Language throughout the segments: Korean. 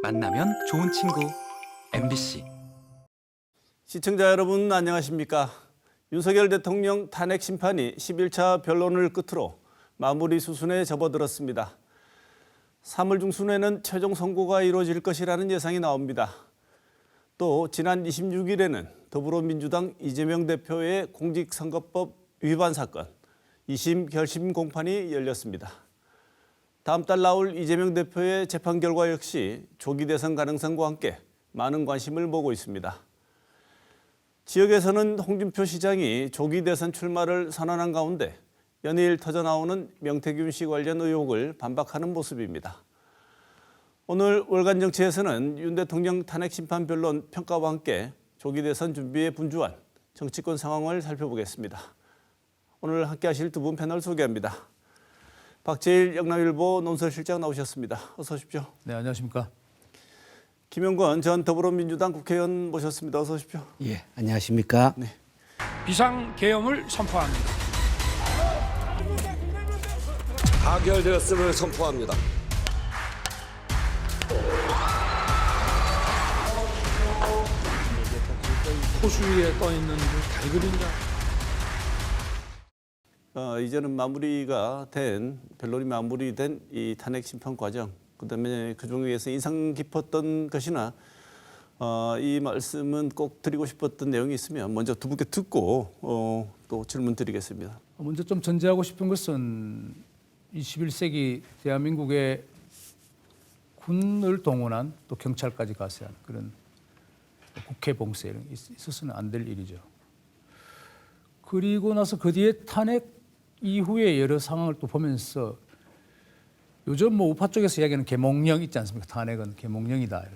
만나면 좋은 친구 MBC. 시청자 여러분 안녕하십니까? 윤석열 대통령 탄핵 심판이 11차 변론을 끝으로 마무리 수순에 접어들었습니다. 3월 중순에는 최종 선고가 이루어질 것이라는 예상이 나옵니다. 또 지난 26일에는 더불어민주당 이재명 대표의 공직선거법 위반 사건 2심 결심 공판이 열렸습니다. 다음 달 나올 이재명 대표의 재판 결과 역시 조기 대선 가능성과 함께 많은 관심을 모으고 있습니다. 지역에서는 홍준표 시장이 조기 대선 출마를 선언한 가운데 연일 터져나오는 명태균 씨 관련 의혹을 반박하는 모습입니다. 오늘 월간 정치에서는 윤 대통령 탄핵 심판 변론 평가와 함께 조기 대선 준비에 분주한 정치권 상황을 살펴보겠습니다. 오늘 함께하실 두 분 패널 소개합니다. 박재일 영남일보 논설실장 나오셨습니다. 어서 오십시오. 네, 안녕하십니까. 김영권 전 더불어민주당 국회의원 모셨습니다. 어서 오십시오. 예, 안녕하십니까. 네. 비상계엄을 선포합니다. 가결되었음을 선포합니다. 호수 위에 떠 있는 달 그림자. 이제는 변론이 마무리된 이 탄핵 심판 과정, 그다음에 그중에서 인상 깊었던 것이나 이 말씀은 꼭 드리고 싶었던 내용이 있으면 먼저 두 분께 듣고 또 질문 드리겠습니다. 먼저 좀 전제하고 싶은 것은 21세기 대한민국의 군을 동원한 또 경찰까지 가세한 그런 국회 봉쇄 이런 게 있어서는 안 될 일이죠. 그리고 나서 그 뒤에 탄핵 이후에 여러 상황을 또 보면서 요즘 뭐 우파 쪽에서 이야기하는 계몽령 있지 않습니까? 탄핵은 계몽령이다.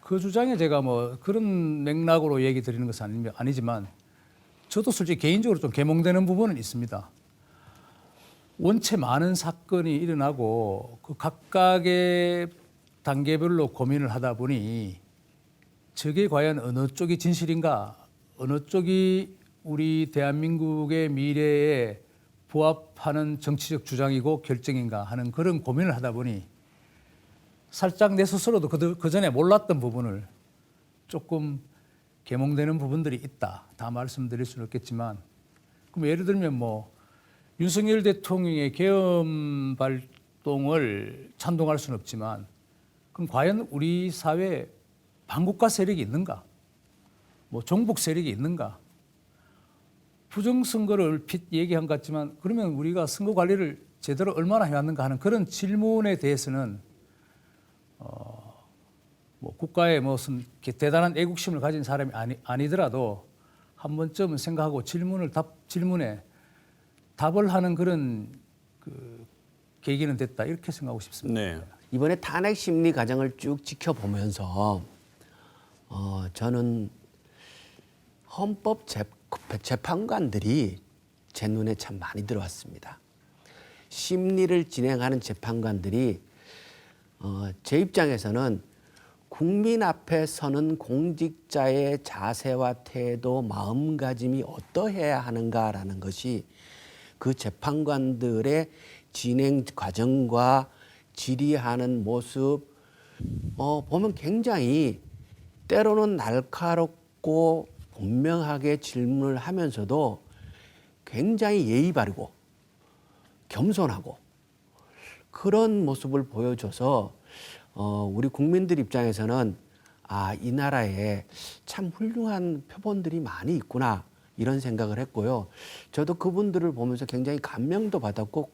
그 주장에 제가 뭐 그런 맥락으로 얘기 드리는 것은 아니지만 저도 솔직히 개인적으로 좀 계몽되는 부분은 있습니다. 원체 많은 사건이 일어나고 그 각각의 단계별로 고민을 하다 보니 저게 과연 어느 쪽이 진실인가, 어느 쪽이 우리 대한민국의 미래에 부합하는 정치적 주장이고 결정인가 하는 그런 고민을 하다 보니 살짝 내 스스로도 그 전에 몰랐던 부분을 조금 계몽되는 부분들이 있다. 다 말씀드릴 수는 없겠지만, 그럼 예를 들면 뭐 윤석열 대통령의 계엄 발동을 찬동할 수는 없지만, 그럼 과연 우리 사회에 반국가 세력이 있는가? 뭐 종북 세력이 있는가? 부정선거를 얼핏 얘기한 것 같지만 그러면 우리가 선거 관리를 제대로 얼마나 해왔는가 하는 그런 질문에 대해서는 뭐 국가에 무슨 대단한 애국심을 가진 사람이 아니더라도 한 번쯤은 생각하고 질문에 답을 하는 그런 그 계기는 됐다 이렇게 생각하고 싶습니다. 네. 이번에 탄핵 심리 과정을 쭉 지켜보면서 저는 헌법 재판관들이 제 눈에 참 많이 들어왔습니다. 심리를 진행하는 재판관들이 제 입장에서는 국민 앞에 서는 공직자의 자세와 태도, 마음가짐이 어떠해야 하는가라는 것이 그 재판관들의 진행 과정과 질의하는 모습 보면 굉장히 때로는 날카롭고 분명하게 질문을 하면서도 굉장히 예의 바르고 겸손하고 그런 모습을 보여줘서 우리 국민들 입장에서는 이 나라에 참 훌륭한 표본들이 많이 있구나 이런 생각을 했고요. 저도 그분들을 보면서 굉장히 감명도 받았고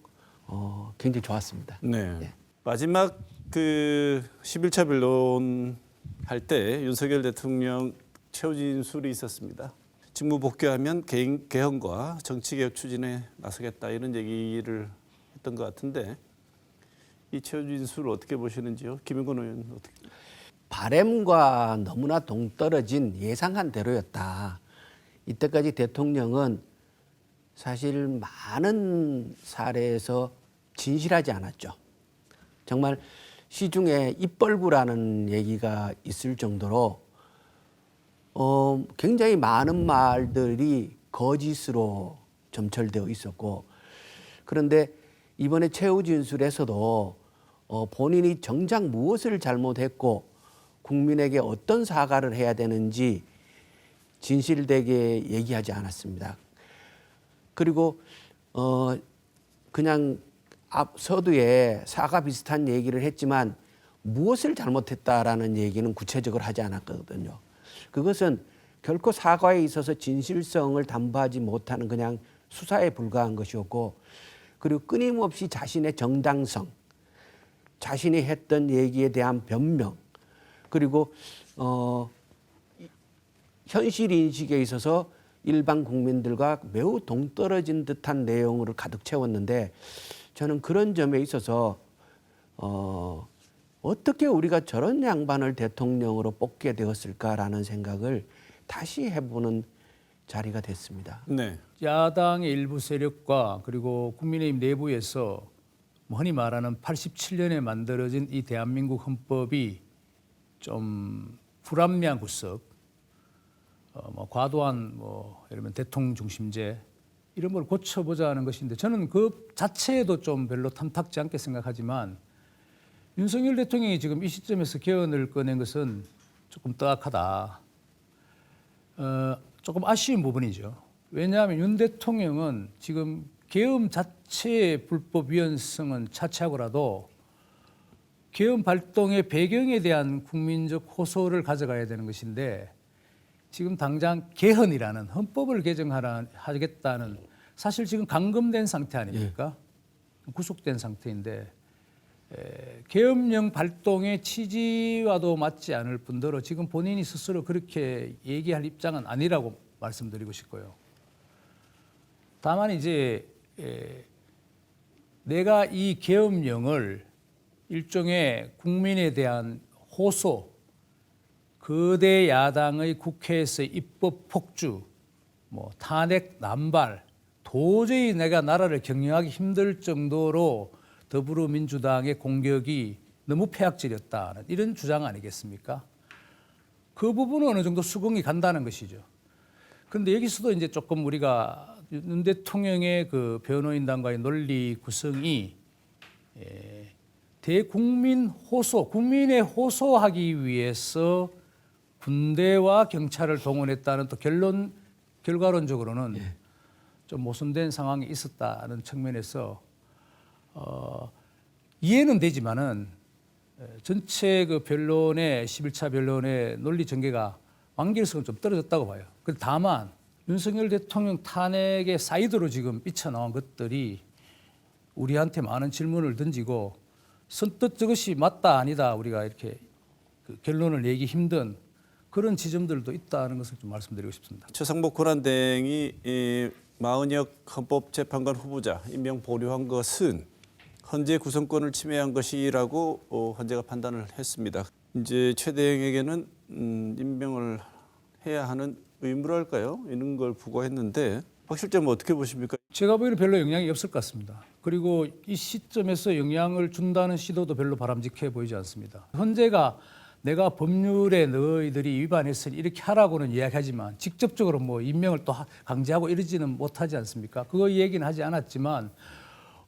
굉장히 좋았습니다. 네. 네. 마지막 그 11차 변론 할 때 윤석열 대통령 최후진술이 있었습니다. 직무 복귀하면 개헌과 정치개혁 추진에 나서겠다 이런 얘기를 했던 것 같은데 이 최후진술을 어떻게 보시는지요? 김영권 의원 어떻게? 바람과 너무나 동떨어진 예상한 대로였다. 이때까지 대통령은 사실 많은 사례에서 진실하지 않았죠. 정말 시중에 입벌구라는 얘기가 있을 정도로 굉장히 많은 말들이 거짓으로 점철되어 있었고, 그런데 이번에 최후 진술에서도 본인이 정작 무엇을 잘못했고 국민에게 어떤 사과를 해야 되는지 진실되게 얘기하지 않았습니다. 그리고 그냥 앞 서두에 사과 비슷한 얘기를 했지만 무엇을 잘못했다라는 얘기는 구체적으로 하지 않았거든요. 그것은 결코 사과에 있어서 진실성을 담보하지 못하는 그냥 수사에 불과한 것이었고, 그리고 끊임없이 자신의 정당성, 자신이 했던 얘기에 대한 변명, 그리고 현실 인식에 있어서 일반 국민들과 매우 동떨어진 듯한 내용으로 가득 채웠는데, 저는 그런 점에 있어서 어떻게 우리가 저런 양반을 대통령으로 뽑게 되었을까라는 생각을 다시 해보는 자리가 됐습니다. 네. 야당의 일부 세력과 그리고 국민의힘 내부에서 흔히 말하는 87년에 만들어진 이 대한민국 헌법이 좀 불합리한 구석, 과도한 예를 들면 대통령 중심제 이런 걸 고쳐보자는 것인데, 저는 그 자체에도 좀 별로 탐탁지 않게 생각하지만 윤석열 대통령이 지금 이 시점에서 개헌을 꺼낸 것은 조금 떠악하다. 조금 아쉬운 부분이죠. 왜냐하면 윤 대통령은 지금 계엄 자체의 불법 위헌성은 차치하고라도 계엄 발동의 배경에 대한 국민적 호소를 가져가야 되는 것인데, 지금 당장 개헌이라는 헌법을 개정하겠다는, 사실 지금 감금된 상태 아닙니까? 구속된 상태인데 계엄령 발동의 취지와도 맞지 않을 뿐더러 지금 본인이 스스로 그렇게 얘기할 입장은 아니라고 말씀드리고 싶고요. 다만 이제 내가 이 계엄령을 일종의 국민에 대한 호소, 거대 야당의 국회에서의 입법 폭주, 탄핵 남발, 도저히 내가 나라를 경영하기 힘들 정도로 더불어민주당의 공격이 너무 폐악질이었다는 이런 주장 아니겠습니까? 그 부분은 어느 정도 수긍이 간다는 것이죠. 그런데 여기서도 이제 조금 우리가 윤 대통령의 그 변호인단과의 논리 구성이 대국민 호소, 국민에 호소하기 위해서 군대와 경찰을 동원했다는 또 결과론적으로는 좀 모순된 상황이 있었다는 측면에서 이해는 되지만은 전체 그 변론의 11차 변론의 논리 전개가 완결성은 좀 떨어졌다고 봐요. 다만 윤석열 대통령 탄핵의 사이드로 지금 삐쳐나온 것들이 우리한테 많은 질문을 던지고 선뜻 저것이 맞다 아니다 우리가 이렇게 그 결론을 내기 힘든 그런 지점들도 있다는 것을 좀 말씀드리고 싶습니다. 최상목 권한대행이 이 마은혁 헌법재판관 후보자 임명 보류한 것은 헌재 구성권을 침해한 것이라고 헌재가 판단을 했습니다. 이제 최 대행에게는 임명을 해야 하는 의무랄까요? 이런 걸 부과했는데 박 실장은 어떻게 보십니까? 제가 보기에는 별로 영향이 없을 것 같습니다. 그리고 이 시점에서 영향을 준다는 시도도 별로 바람직해 보이지 않습니다. 헌재가 내가 법률에 너희들이 위반했으니 이렇게 하라고는 이야기하지만 직접적으로 임명을 또 강제하고 이러지는 못하지 않습니까? 그거 얘기는 하지 않았지만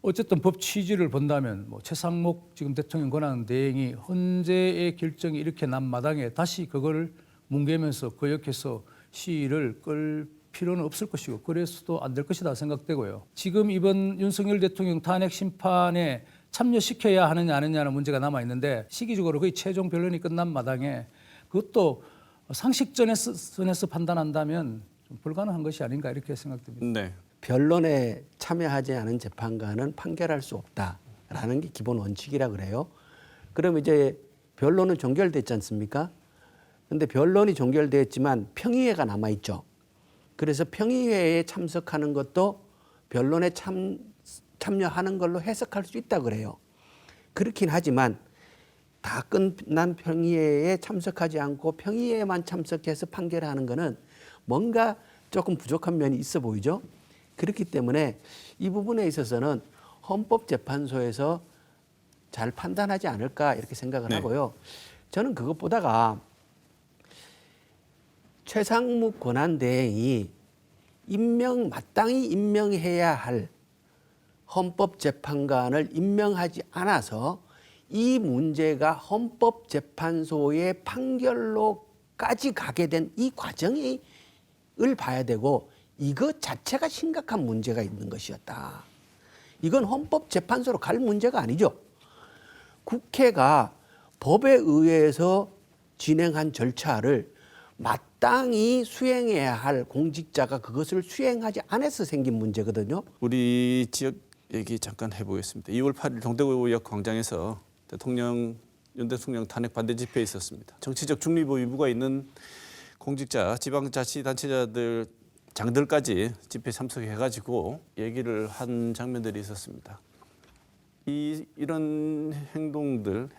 어쨌든 법 취지를 본다면 최상목 지금 대통령 권한 대행이 헌재의 결정이 이렇게 난 마당에 다시 그걸 뭉개면서 거역해서 시위를 끌 필요는 없을 것이고 그래서도 안 될 것이다 생각되고요. 지금 이번 윤석열 대통령 탄핵 심판에 참여시켜야 하느냐 안 하느냐는 문제가 남아있는데 시기적으로 거의 최종 변론이 끝난 마당에 그것도 상식선에서 판단한다면 좀 불가능한 것이 아닌가 이렇게 생각됩니다. 네. 변론에 참여하지 않은 재판관은 판결할 수 없다라는 게 기본 원칙이라 그래요. 그럼 이제 변론은 종결됐지 않습니까? 그런데 변론이 종결됐지만 평의회가 남아있죠. 그래서 평의회에 참석하는 것도 변론에 참여하는 걸로 해석할 수 있다 그래요. 그렇긴 하지만 다 끝난 평의회에 참석하지 않고 평의회에만 참석해서 판결하는 거는 뭔가 조금 부족한 면이 있어 보이죠. 그렇기 때문에 이 부분에 있어서는 헌법재판소에서 잘 판단하지 않을까 이렇게 생각을 하고요. 저는 그것보다가 최상목 권한대행이 마땅히 임명해야 할 헌법재판관을 임명하지 않아서 이 문제가 헌법재판소의 판결로까지 가게 된 이 과정을 봐야 되고 이것 자체가 심각한 문제가 있는 것이었다. 이건 헌법재판소로 갈 문제가 아니죠. 국회가 법에 의해서 진행한 절차를 마땅히 수행해야 할 공직자가 그것을 수행하지 않아서 생긴 문제거든요. 우리 지역 얘기 잠깐 해보겠습니다. 2월 8일 동대구역 광장에서 윤 대통령 탄핵 반대 집회에 있었습니다. 정치적 중립 의무가 있는 공직자, 지방자치단체자들, 장들까지 집회 참석해가지고 얘기를 한 장면들이 있었습니다. 이런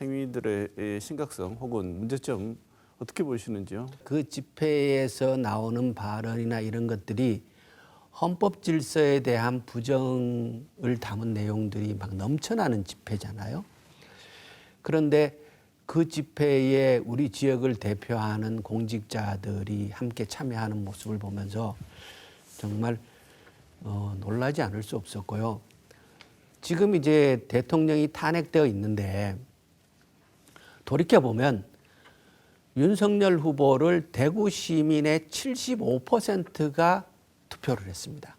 행위들의 심각성 혹은 문제점 어떻게 보시는지요? 그 집회에서 나오는 발언이나 이런 것들이 헌법 질서에 대한 부정을 담은 내용들이 막 넘쳐나는 집회잖아요. 그런데 그 집회에 우리 지역을 대표하는 공직자들이 함께 참여하는 모습을 보면서 정말 놀라지 않을 수 없었고요. 지금 이제 대통령이 탄핵되어 있는데 돌이켜보면 윤석열 후보를 대구 시민의 75%가 투표를 했습니다.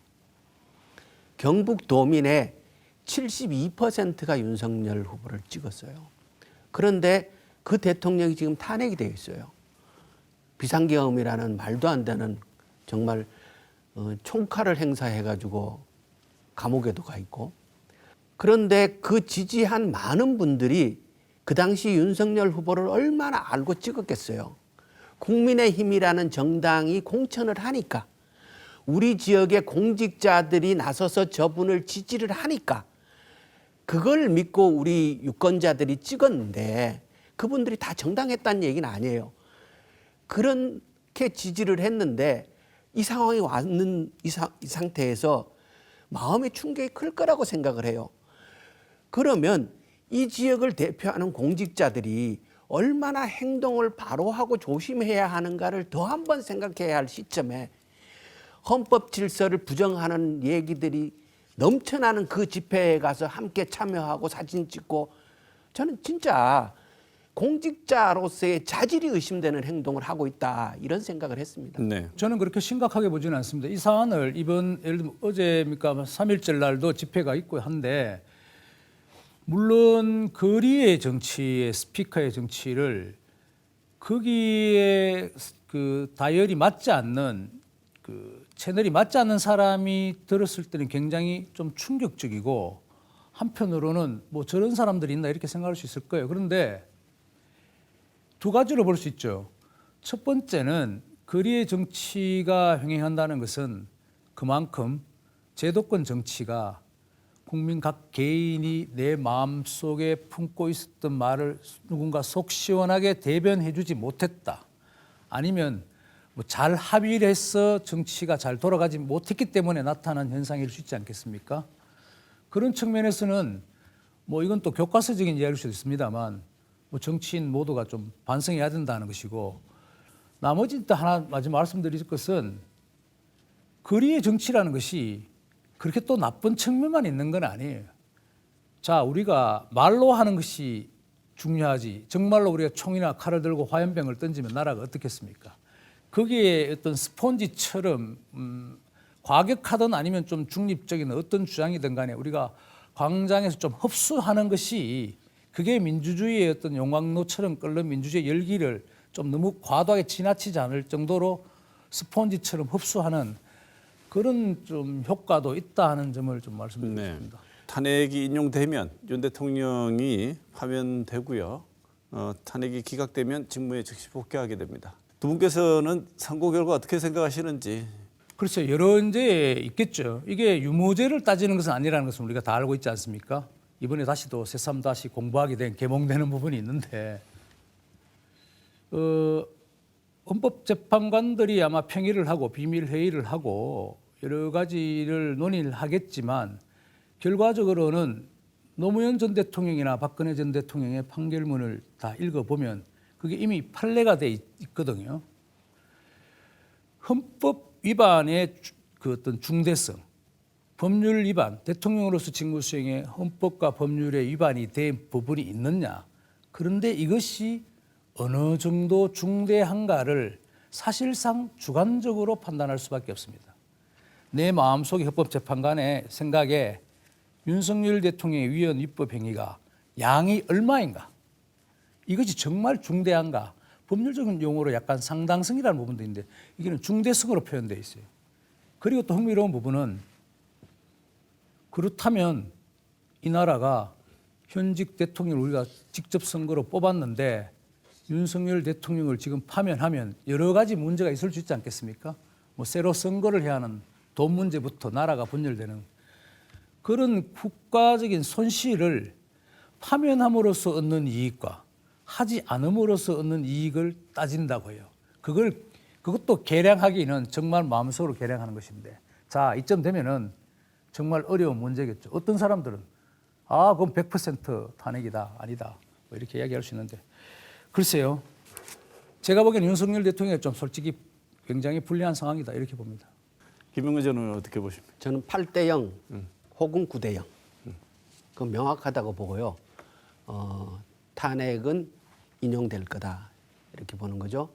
경북 도민의 72%가 윤석열 후보를 찍었어요. 그런데 그 대통령이 지금 탄핵이 되어 있어요. 비상계엄이라는 말도 안 되는 정말 총칼을 행사해가지고 감옥에도 가 있고, 그런데 그 지지한 많은 분들이 그 당시 윤석열 후보를 얼마나 알고 찍었겠어요. 국민의힘이라는 정당이 공천을 하니까, 우리 지역의 공직자들이 나서서 저분을 지지를 하니까 그걸 믿고 우리 유권자들이 찍었는데 그분들이 다 정당했다는 얘기는 아니에요. 그렇게 지지를 했는데 이 상황이 왔는 이 상태에서 마음의 충격이 클 거라고 생각을 해요. 그러면 이 지역을 대표하는 공직자들이 얼마나 행동을 바로 하고 조심해야 하는가를 더 한 번 생각해야 할 시점에 헌법 질서를 부정하는 얘기들이 넘쳐나는 그 집회에 가서 함께 참여하고 사진 찍고, 저는 진짜 공직자로서의 자질이 의심되는 행동을 하고 있다, 이런 생각을 했습니다. 네. 저는 그렇게 심각하게 보지는 않습니다. 이 사안을 이번 예를 들면 어제입니까 3일절 날도 집회가 있고 한데, 물론 거리의 정치의 스피커의 정치를 거기에 그 다이얼이 맞지 않는 그 채널이 맞지 않는 사람이 들었을 때는 굉장히 좀 충격적이고, 한편으로는 뭐 저런 사람들이 있나 이렇게 생각할 수 있을 거예요. 그런데 두 가지로 볼 수 있죠. 첫 번째는 거리의 정치가 횡행한다는 것은 그만큼 제도권 정치가 국민 각 개인이 내 마음속에 품고 있었던 말을 누군가 속 시원하게 대변해 주지 못했다, 아니면 뭐 잘 합의를 해서 정치가 잘 돌아가지 못했기 때문에 나타난 현상일 수 있지 않겠습니까? 그런 측면에서는 뭐 이건 또 교과서적인 이야기일 수도 있습니다만, 뭐 정치인 모두가 좀 반성해야 된다는 것이고, 나머지 또 하나 마지막 말씀드릴 것은, 거리의 정치라는 것이 그렇게 또 나쁜 측면만 있는 건 아니에요. 자, 우리가 말로 하는 것이 중요하지, 정말로 우리가 총이나 칼을 들고 화염병을 던지면 나라가 어떻겠습니까? 거기에 어떤 스폰지처럼 과격하든 아니면 좀 중립적인 어떤 주장이든 간에 우리가 광장에서 좀 흡수하는 것이, 그게 민주주의의 어떤 용광로처럼 끓는 민주주의 열기를 좀 너무 과도하게 지나치지 않을 정도로 스폰지처럼 흡수하는 그런 좀 효과도 있다 하는 점을 좀 말씀드리겠습니다. 네. 탄핵이 인용되면 윤 대통령이 파면되고요. 탄핵이 기각되면 직무에 즉시 복귀하게 됩니다. 두 분께서는 선고 결과 어떻게 생각하시는지. 그렇죠. 여러 이제 있겠죠. 이게 유무죄를 따지는 것은 아니라는 것은 우리가 다 알고 있지 않습니까? 이번에 다시 또 새삼 다시 공부하게 된, 개몽되는 부분이 있는데, 헌법재판관들이 아마 평의를 하고 비밀 회의를 하고 여러 가지를 논의를 하겠지만, 결과적으로는 노무현 전 대통령이나 박근혜 전 대통령의 판결문을 다 읽어보면 그게 이미 판례가 돼 있거든요. 헌법 위반의 그 어떤 중대성, 법률 위반, 대통령으로서 직무 수행에 헌법과 법률의 위반이 된 부분이 있느냐. 그런데 이것이 어느 정도 중대한가를 사실상 주관적으로 판단할 수밖에 없습니다. 내 마음속의 헌법재판관의 생각에 윤석열 대통령의 위헌 위법 행위가 양이 얼마인가? 이것이 정말 중대한가? 법률적인 용어로 약간 상당성이라는 부분도 있는데 이게는 중대성으로 표현되어 있어요. 그리고 또 흥미로운 부분은 그렇다면 이 나라가 현직 대통령을 우리가 직접 선거로 뽑았는데 윤석열 대통령을 지금 파면하면 여러 가지 문제가 있을 수 있지 않겠습니까? 뭐 새로 선거를 해야 하는 돈 문제부터 나라가 분열되는 그런 국가적인 손실을 파면함으로써 얻는 이익과 하지 않음으로써 얻는 이익을 따진다고 해요. 그것도 계량하기는 정말 마음속으로 계량하는 것인데 자, 이쯤 되면은 정말 어려운 문제겠죠. 어떤 사람들은 그럼 100% 탄핵이다, 아니다 뭐 이렇게 이야기할 수 있는데 글쎄요. 제가 보기에는 윤석열 대통령이 좀 솔직히 굉장히 불리한 상황이다 이렇게 봅니다. 김영근 전 의원은 어떻게 보십니까? 저는 8대0 혹은 9대0 그건 명확하다고 보고요. 탄핵은 인용될 거다 이렇게 보는 거죠.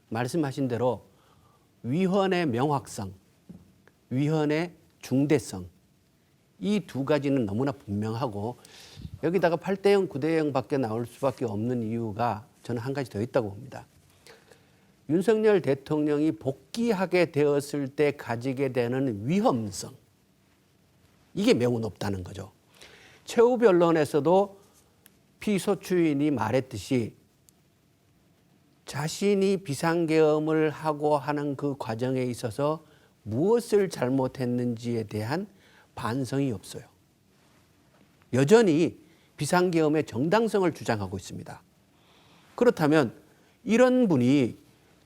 말씀하신 대로 위헌의 명확성, 위헌의 중대성 이 두 가지는 너무나 분명하고 여기다가 8대0, 9대0밖에 나올 수밖에 없는 이유가 저는 한 가지 더 있다고 봅니다. 윤석열 대통령이 복귀하게 되었을 때 가지게 되는 위험성 이게 매우 높다는 거죠. 최후 변론에서도 피소추인이 말했듯이 자신이 비상계엄을 하고 하는 그 과정에 있어서 무엇을 잘못했는지에 대한 반성이 없어요. 여전히 비상계엄의 정당성을 주장하고 있습니다. 그렇다면 이런 분이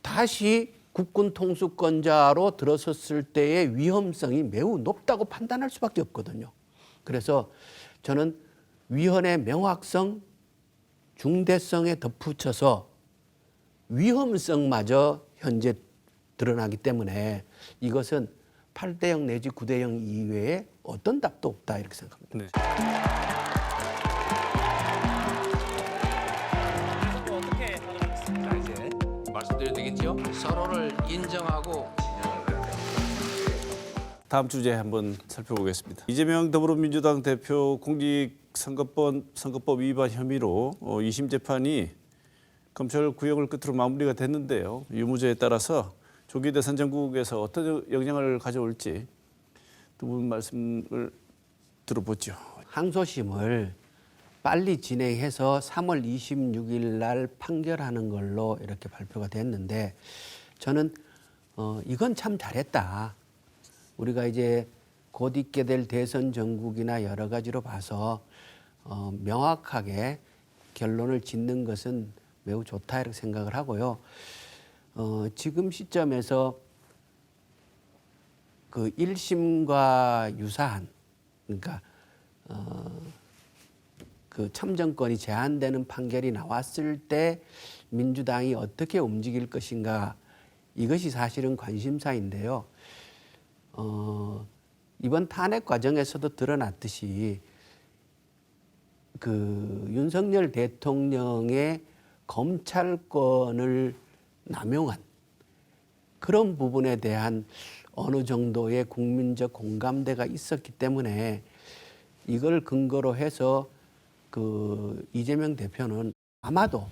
다시 국군 통수권자로 들어섰을 때의 위험성이 매우 높다고 판단할 수밖에 없거든요. 그래서 저는 위헌의 명확성, 중대성에 덧붙여서 위험성마저 현재 드러나기 때문에 이것은 8대0 내지 9대0 이외에 어떤 답도 없다 이렇게 생각합니다. 네. 자, 이제 말씀드려도 되겠죠? 서로를 인정하고 다음 주제 한번 살펴보겠습니다. 이재명 더불어민주당 대표 공직선거법 위반 혐의로 2심 재판이 검찰 구형을 끝으로 마무리가 됐는데요. 유무죄에 따라서 조기 대선 전국에서 어떤 영향을 가져올지 두 분 말씀을 들어보죠. 항소심을 빨리 진행해서 3월 26일 날 판결하는 걸로 이렇게 발표가 됐는데 저는 이건 참 잘했다. 우리가 이제 곧 있게 될 대선 전국이나 여러 가지로 봐서 명확하게 결론을 짓는 것은 매우 좋다 이렇게 생각을 하고요. 지금 시점에서 그 1심과 유사한 그러니까 그 참정권이 제한되는 판결이 나왔을 때 민주당이 어떻게 움직일 것인가 이것이 사실은 관심사인데요. 이번 탄핵 과정에서도 드러났듯이 그 윤석열 대통령의 검찰권을 남용한 그런 부분에 대한 어느 정도의 국민적 공감대가 있었기 때문에 이걸 근거로 해서 그 이재명 대표는 아마도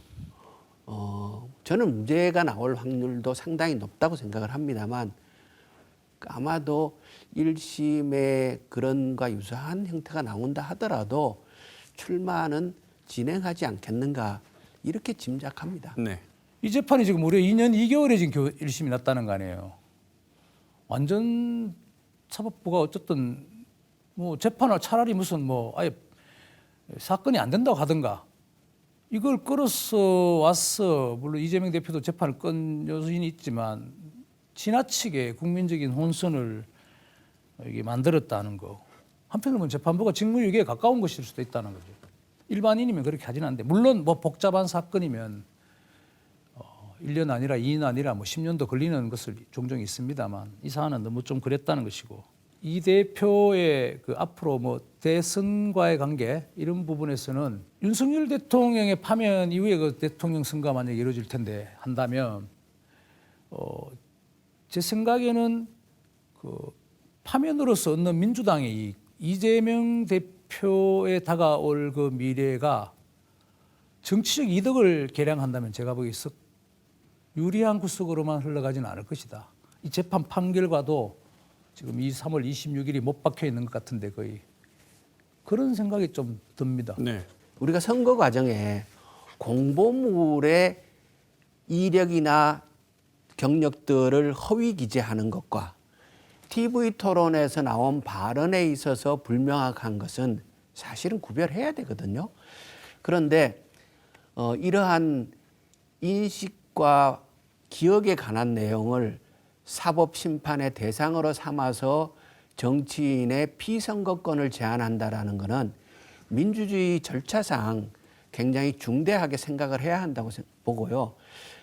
저는 무죄가 나올 확률도 상당히 높다고 생각을 합니다만 아마도 1심의 그런과 유사한 형태가 나온다 하더라도 출마는 진행하지 않겠는가 이렇게 짐작합니다. 네. 이 재판이 지금 무려 2년 2개월에 지금 1심이 났다는 거 아니에요. 완전 사법부가 어쨌든 뭐 재판을 차라리 무슨 뭐 아예 사건이 안 된다고 하든가 이걸 끌어서 왔어. 물론 이재명 대표도 재판을 끈 요인이 있지만 지나치게 국민적인 혼선을 이게 만들었다는 거. 한편으로는 재판부가 직무유기에 가까운 것일 수도 있다는 거죠. 일반인이면 그렇게 하진 않는데 물론 뭐 복잡한 사건이면 1년 아니라 2년 아니라 뭐 10년도 걸리는 것을 종종 있습니다만 이 사안은 너무 좀 그랬다는 것이고 이 대표의 그 앞으로 뭐 대선과의 관계 이런 부분에서는 윤석열 대통령의 파면 이후에 그 대통령 선거가 만약에 이루어질 텐데 한다면 제 생각에는 그 파면으로서 얻는 민주당의 이익, 이재명 대표에 다가올 그 미래가 정치적 이득을 계량한다면 제가 보기에 썩 유리한 구석으로만 흘러가지는 않을 것이다. 이 재판 판결과도 지금 이 3월 26일이 못 박혀 있는 것 같은데 거의 그런 생각이 좀 듭니다. 네. 우리가 선거 과정에 공보물의 이력이나 경력들을 허위 기재하는 것과 TV 토론에서 나온 발언에 있어서 불명확한 것은 사실은 구별해야 되거든요. 그런데 이러한 인식과 기억에 관한 내용을 사법 심판의 대상으로 삼아서 정치인의 피선거권을 제한한다라는 것은 민주주의 절차상 굉장히 중대하게 생각을 해야 한다고 보고요.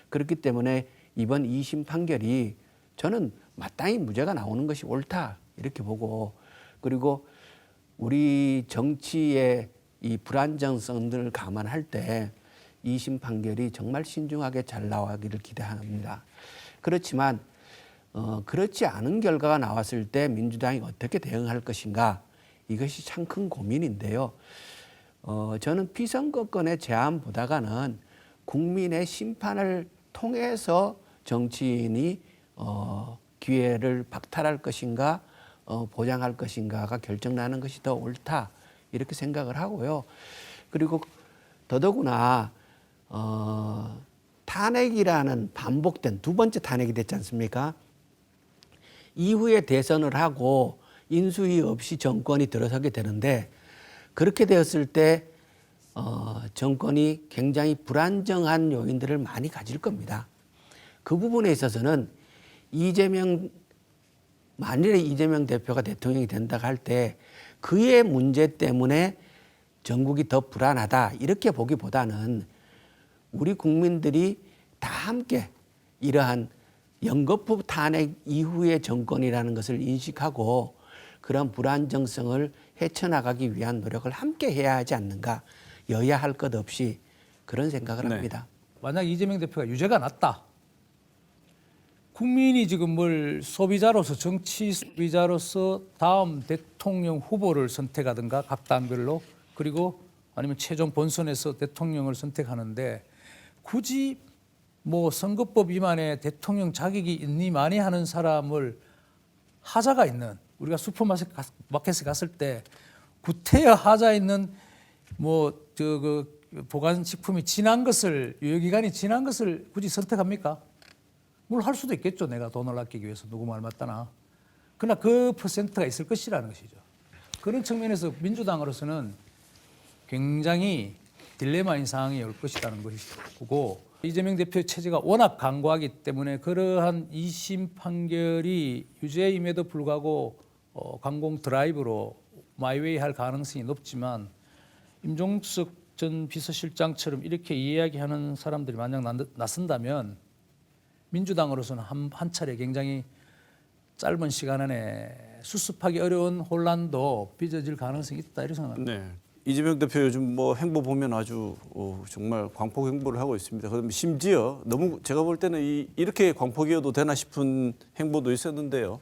그렇기 때문에 이번 2심 판결이 저는 마땅히 무죄가 나오는 것이 옳다 이렇게 보고, 그리고 우리 정치의 이 불안정성들을 감안할 때 2심 판결이 정말 신중하게 잘 나가기를 기대합니다. 그렇지만 그렇지 않은 결과가 나왔을 때 민주당이 어떻게 대응할 것인가, 이것이 참 큰 고민인데요. 저는 피선거권의 제한보다는 국민의 심판을 통해서 정치인이 기회를 박탈할 것인가 보장할 것인가가 결정나는 것이 더 옳다 이렇게 생각을 하고요. 그리고 더더구나 탄핵이라는 반복된 두 번째 탄핵이 됐지 않습니까? 이후에 대선을 하고 인수위 없이 정권이 들어서게 되는데, 그렇게 되었을 때 정권이 굉장히 불안정한 요인들을 많이 가질 겁니다. 그 부분에 있어서는 만일에 이재명 대표가 대통령이 된다고 할 때 그의 문제 때문에 전국이 더 불안하다 이렇게 보기보다는 우리 국민들이 다 함께 이러한 연거푸 탄핵 이후의 정권이라는 것을 인식하고 그런 불안정성을 헤쳐나가기 위한 노력을 함께 해야 하지 않는가, 여야 할 것 없이 그런 생각을 합니다. 만약 이재명 대표가 유죄가 났다. 국민이 지금 뭘 소비자로서 정치 소비자로서 다음 대통령 후보를 선택하든가 각 당별로, 그리고 아니면 최종 본선에서 대통령을 선택하는데 굳이 뭐 선거법 위반에 대통령 자격이 있니 많이 하는 사람을 하자가 있는, 우리가 슈퍼마켓에 갔을 때 구태여 하자 있는 뭐 그 보관식품이 지난 것을, 유효기간이 지난 것을 굳이 선택합니까? 뭘 할 수도 있겠죠. 내가 돈을 아끼기 위해서 누구 말 맞다나. 그러나 그 퍼센트가 있을 것이라는 것이죠. 그런 측면에서 민주당으로서는 굉장히 딜레마인 상황이 올 것이라는 것이고, 이재명 대표의 체제가 워낙 강고하기 때문에 그러한 2심 판결이 유죄임에도 불구하고 강공 드라이브로 마이웨이 할 가능성이 높지만, 임종석 전 비서실장처럼 이렇게 이야기하는 사람들이 만약 나선다면 민주당으로서는 한 차례 굉장히 짧은 시간 안에 수습하기 어려운 혼란도 빚어질 가능성이 있다 이렇게 생각합니다. 네. 이재명 대표 요즘 뭐 행보 보면 아주 정말 광폭 행보를 하고 있습니다. 그럼 심지어 너무 제가 볼 때는 이렇게 광폭이어도 되나 싶은 행보도 있었는데요.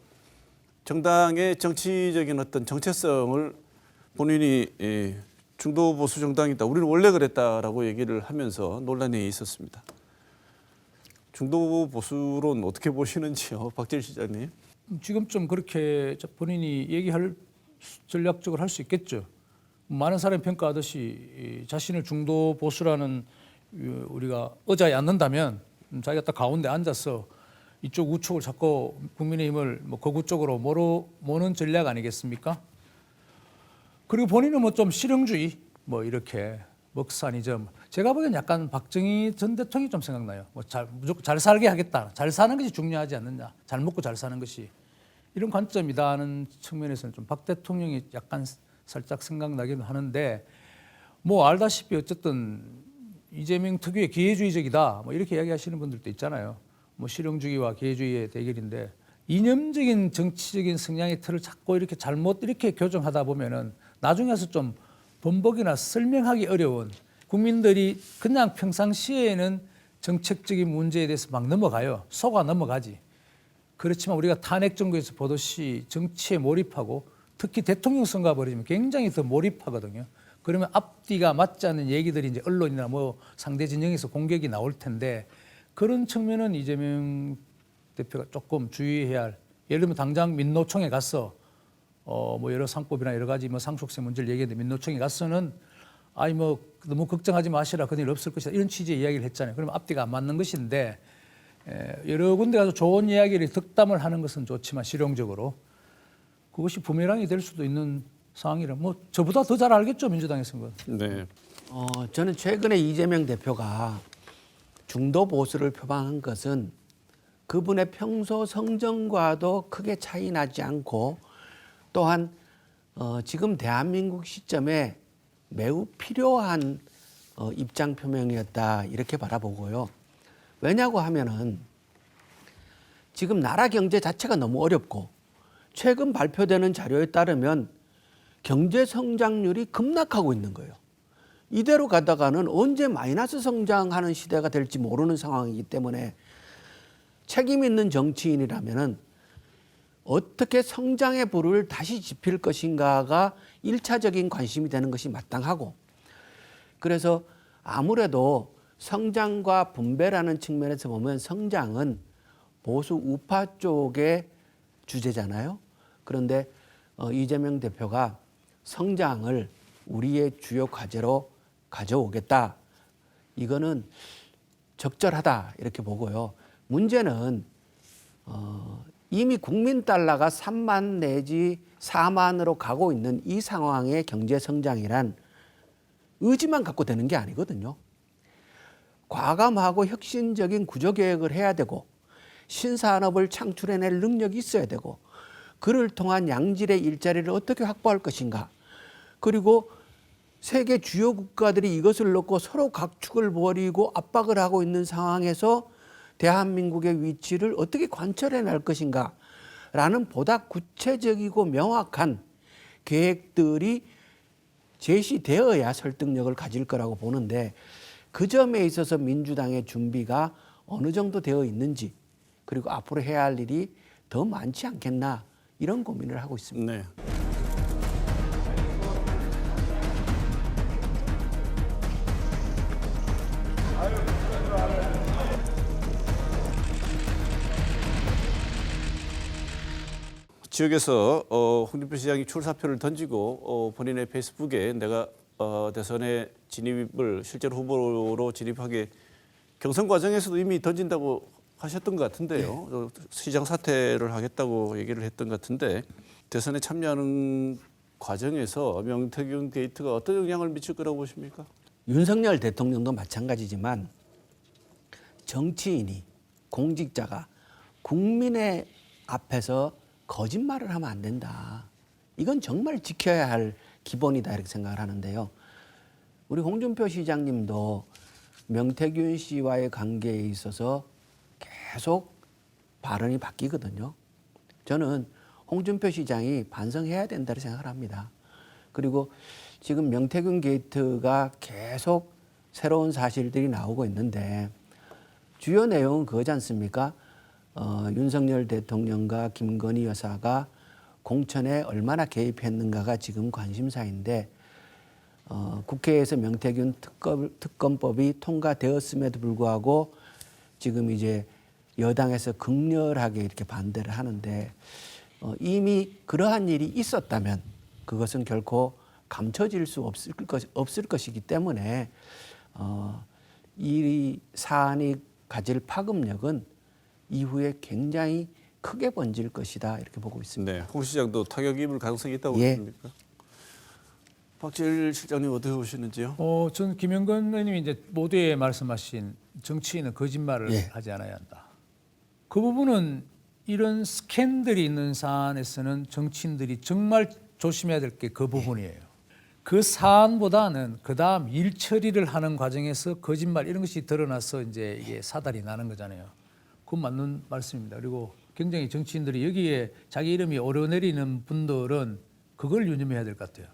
정당의 정치적인 어떤 정체성을 본인이 중도 보수 정당이다, 우리는 원래 그랬다라고 얘기를 하면서 논란이 있었습니다. 중도 보수론 어떻게 보시는지요, 박재일 시장님? 지금쯤 그렇게 본인이 얘기할 전략적으로 할 수 있겠죠. 많은 사람이 평가하듯이 자신을 중도 보수라는 우리가 의자에 앉는다면 자기가 딱 가운데 앉아서 이쪽 우측을 잡고 국민의힘을 뭐 거구 쪽으로 모는 전략 아니겠습니까? 그리고 본인은 뭐 좀 실용주의 뭐 이렇게 먹사니즘, 제가 보기엔 약간 박정희 전 대통령이 좀 생각나요. 뭐 무조건 잘 살게 하겠다, 잘 사는 것이 중요하지 않느냐, 잘 먹고 잘 사는 것이, 이런 관점이다 하는 측면에서는 좀 박 대통령이 약간 살짝 생각나기는 하는데, 뭐 알다시피 어쨌든 이재명 특유의 기회주의적이다 뭐 이렇게 이야기하시는 분들도 있잖아요. 뭐 실용주의와 기회주의의 대결인데 이념적인 정치적인 성향의 틀을 자꾸 이렇게 잘못 이렇게 교정하다 보면은 나중에서 좀 번복이나 설명하기 어려운 국민들이 그냥 평상시에는 정책적인 문제에 대해서 막 넘어가요. 속아 넘어가지. 그렇지만 우리가 탄핵 정부에서 보듯이 정치에 몰입하고 특히 대통령 선거가 벌어지면 굉장히 더 몰입하거든요. 그러면 앞뒤가 맞지 않는 얘기들이 이제 언론이나 뭐 상대 진영에서 공격이 나올 텐데 그런 측면은 이재명 대표가 조금 주의해야 할. 예를 들면 당장 민노총에 가서 뭐 여러 상법이나 여러 가지 뭐 상속세 문제를 얘기했는데 민노총에 가서는 아이 뭐 너무 걱정하지 마시라 그런 일 없을 것이다 이런 취지의 이야기를 했잖아요. 그러면 앞뒤가 안 맞는 것인데 여러 군데 가서 좋은 이야기를 덕담을 하는 것은 좋지만 실용적으로 그것이 부메랑이 될 수도 있는 상황이라 뭐 저보다 더 잘 알겠죠 민주당에서는. 네. 저는 최근에 이재명 대표가 중도 보수를 표방한 것은 그분의 평소 성정과도 크게 차이 나지 않고 또한 지금 대한민국 시점에 매우 필요한 입장 표명이었다 이렇게 바라보고요. 왜냐고 하면은 지금 나라 경제 자체가 너무 어렵고 최근 발표되는 자료에 따르면 경제 성장률이 급락하고 있는 거예요. 이대로 가다가는 언제 마이너스 성장하는 시대가 될지 모르는 상황이기 때문에 책임 있는 정치인이라면은 어떻게 성장의 불을 다시 지필 것인가가 1차적인 관심이 되는 것이 마땅하고 그래서 아무래도 성장과 분배라는 측면에서 보면 성장은 보수 우파 쪽의 주제잖아요. 그런데 이재명 대표가 성장을 우리의 주요 과제로 가져오겠다. 이거는 적절하다 이렇게 보고요. 문제는 이미 국민 달러가 3만 내지 4만으로 가고 있는 이 상황의 경제 성장이란 의지만 갖고 되는 게 아니거든요. 과감하고 혁신적인 구조개혁을 해야 되고 신산업을 창출해낼 능력이 있어야 되고 그를 통한 양질의 일자리를 어떻게 확보할 것인가. 그리고 세계 주요 국가들이 이것을 놓고 서로 각축을 벌이고 압박을 하고 있는 상황에서 대한민국의 위치를 어떻게 관철해낼 것인가 라는 보다 구체적이고 명확한 계획들이 제시되어야 설득력을 가질 거라고 보는데 그 점에 있어서 민주당의 준비가 어느 정도 되어 있는지 그리고 앞으로 해야 할 일이 더 많지 않겠나 이런 고민을 하고 있습니다. 네. 지역에서 홍준표 시장이 출사표를 던지고 본인의 페이스북에 내가 대선에 진입을 실제로 후보로 진입하게 경선 과정에서도 이미 던진다고 하셨던 것 같은데요. 네. 시장 사퇴를 하겠다고 얘기를 했던 것 같은데 대선에 참여하는 과정에서 명태균 게이트가 어떤 영향을 미칠 거라고 보십니까? 윤석열 대통령도 마찬가지지만 정치인이 공직자가 국민의 앞에서 거짓말을 하면 안 된다. 이건 정말 지켜야 할 기본이다 이렇게 생각을 하는데요. 우리 홍준표 시장님도 명태균 씨와의 관계에 있어서 계속 발언이 바뀌거든요. 저는 홍준표 시장이 반성해야 된다고 생각을 합니다. 그리고 지금 명태균 게이트가 계속 새로운 사실들이 나오고 있는데 주요 내용은 그거지 않습니까? 윤석열 대통령과 김건희 여사가 공천에 얼마나 개입했는가가 지금 관심사인데 국회에서 명태균 특검법이 통과되었음에도 불구하고 지금 이제 여당에서 극렬하게 이렇게 반대를 하는데 이미 그러한 일이 있었다면 그것은 결코 감춰질 수 없을 것이기 때문에 이 사안이 가질 파급력은 이후에 굉장히 크게 번질 것이다 이렇게 보고 있습니다. 네, 홍 시장도 타격 입을 가능성이 있다고 예. 보십니까? 박지일 실장님 어떻게 보시는지요? 전 김영건 의원님이 이제 모두에 말씀하신 정치인은 거짓말을 예. 하지 않아야 한다. 그 부분은 이런 스캔들이 있는 사안에서는 정치인들이 정말 조심해야 될 게 그 부분이에요. 그 사안보다는 그 다음 일 처리를 하는 과정에서 거짓말 이런 것이 드러나서 이제 이게 사달이 나는 거잖아요. 그건 맞는 말씀입니다. 그리고 굉장히 정치인들이 여기에 자기 이름이 오르내리는 분들은 그걸 유념해야 될 것 같아요.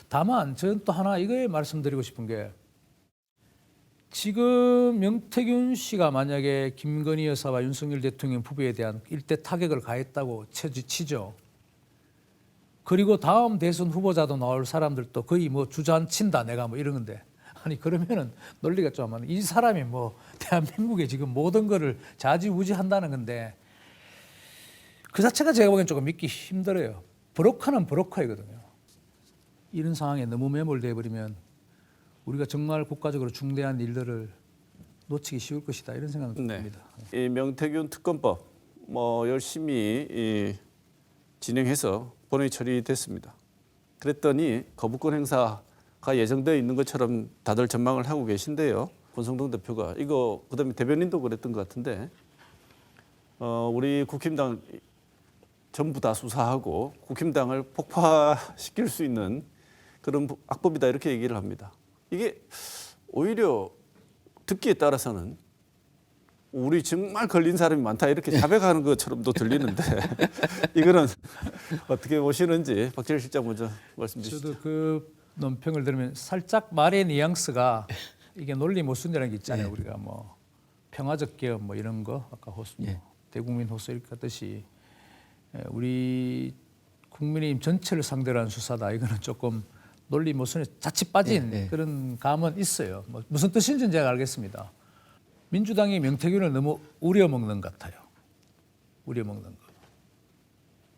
다만 저는 또 하나 이거에 말씀드리고 싶은 게 지금 명태균 씨가 만약에 김건희 여사와 윤석열 대통령 부부에 대한 일대 타격을 가했다고 치죠. 그리고 다음 대선 후보자도 나올 사람들도 거의 뭐 주저앉힌다 내가 뭐 이런 건데 아니 그러면은 논리가 좀 안 이 사람이 뭐 대한민국에 지금 모든 거를 좌지우지한다는 건데 그 자체가 제가 보기엔 조금 믿기 힘들어요. 브로커는 브로커이거든요. 이런 상황에 너무 매몰돼 버리면 우리가 정말 국가적으로 중대한 일들을 놓치기 쉬울 것이다 이런 생각이 네. 듭니다. 이 명태균 특검법 뭐 열심히 진행해서 본회의 처리됐습니다. 그랬더니 거부권 행사가 예정되어 있는 것처럼 다들 전망을 하고 계신데요. 권성동 대표가 이거 그다음에 대변인도 그랬던 것 같은데 우리 국힘당 전부 다 수사하고 국힘당을 폭파시킬 수 있는 그런 악법이다 이렇게 얘기를 합니다. 이게 오히려 듣기에 따라서는 우리 정말 걸린 사람이 많다 이렇게 자백하는 것처럼도 들리는데 이거는 어떻게 보시는지 박재일 실장 먼저 말씀 주시죠. 저도 그 논평을 들으면 살짝 말의 뉘앙스가 이게 논리 모순이라는 게 있잖아요. 네. 우리가 뭐 평화적 개혁 뭐 이런 거 아까 호수 뭐 대국민 호수 이렇게 하듯이 우리 국민의힘 전체를 상대로 한 수사다. 이거는 조금 논리 모순에 자칫 빠진 그런 감은 있어요. 뭐 무슨 뜻인지는 제가 알겠습니다. 민주당이 명태균을 너무 우려먹는 것 같아요. 우려먹는 거.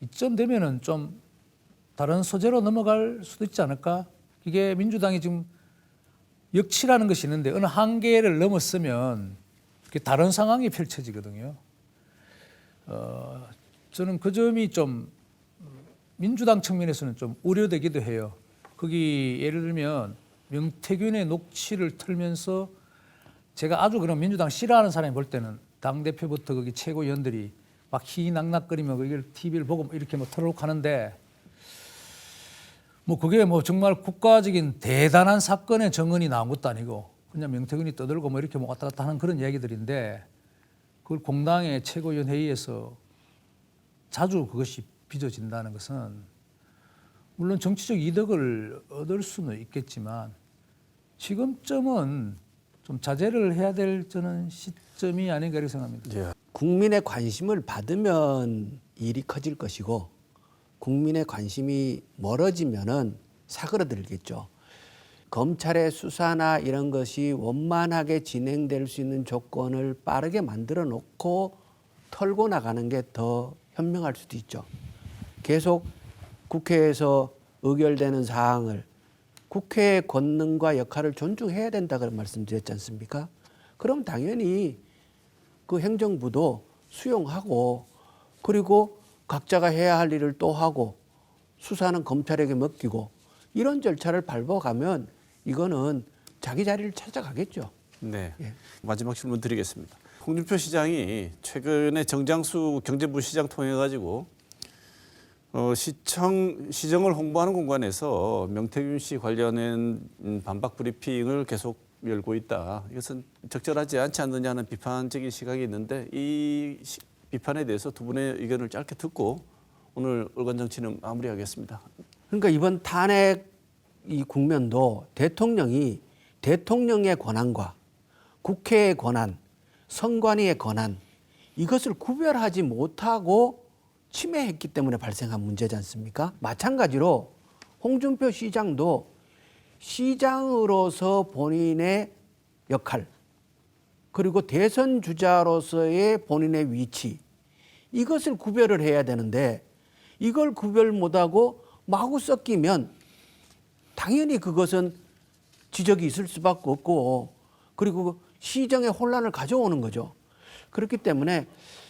이쯤 되면은 좀 다른 소재로 넘어갈 수도 있지 않을까? 이게 민주당이 지금 역치라는 것이 있는데 어느 한계를 넘었으면 다른 상황이 펼쳐지거든요. 저는 그 점이 좀 민주당 측면에서는 좀 우려되기도 해요. 거기 예를 들면 명태균의 녹취를 틀면서 제가 아주 그런 민주당 싫어하는 사람이 볼 때는 당대표부터 거기 최고위원들이 막 희낙낙거리며 이걸 TV를 보고 이렇게 뭐 털어놓고 하는데 뭐 그게 뭐 정말 국가적인 대단한 사건의 정언이 나온 것도 아니고 그냥 명태균이 떠들고 뭐 이렇게 뭐 왔다 갔다 하는 그런 이야기들인데 그걸 공당의 최고위원 회의에서 자주 그것이 빚어진다는 것은 물론 정치적 이득을 얻을 수는 있겠지만 지금쯤은 좀 자제를 해야 될 저는 시점이 아닌가 이렇게 생각합니다. 국민의 관심을 받으면 일이 커질 것이고 국민의 관심이 멀어지면은 사그러들겠죠. 검찰의 수사나 이런 것이 원만하게 진행될 수 있는 조건을 빠르게 만들어 놓고 털고 나가는 게 더 현명할 수도 있죠. 계속 국회에서 의결되는 사항을 국회의 권능과 역할을 존중해야 된다 그런 말씀드렸지 않습니까? 그럼 당연히 그 행정부도 수용하고 그리고 각자가 해야 할 일을 또 하고 수사는 검찰에게 맡기고 이런 절차를 밟아가면 이거는 자기 자리를 찾아가겠죠. 네. 마지막 질문 드리겠습니다. 홍준표 시장이 최근에 정장수 경제부 시장 통해 가지고 시정을 홍보하는 공간에서 명태균 씨 관련된 반박 브리핑을 계속 열고 있다. 이것은 적절하지 않지 않느냐는 비판적인 시각이 있는데 이 비판에 대해서 두 분의 의견을 짧게 듣고 오늘 얼간 정치는 마무리하겠습니다. 그러니까 이번 탄핵 이 국면도 대통령이 대통령의 권한과 국회의 권한, 선관위의 권한 이것을 구별하지 못하고 침해했기 때문에 발생한 문제지 않습니까? 마찬가지로 홍준표 시장도 시장으로서 본인의 역할 그리고 대선 주자로서의 본인의 위치 이것을 구별을 해야 되는데 이걸 구별 못하고 마구 섞이면 당연히 그것은 지적이 있을 수밖에 없고 그리고 시정의 혼란을 가져오는 거죠. 그렇기 때문에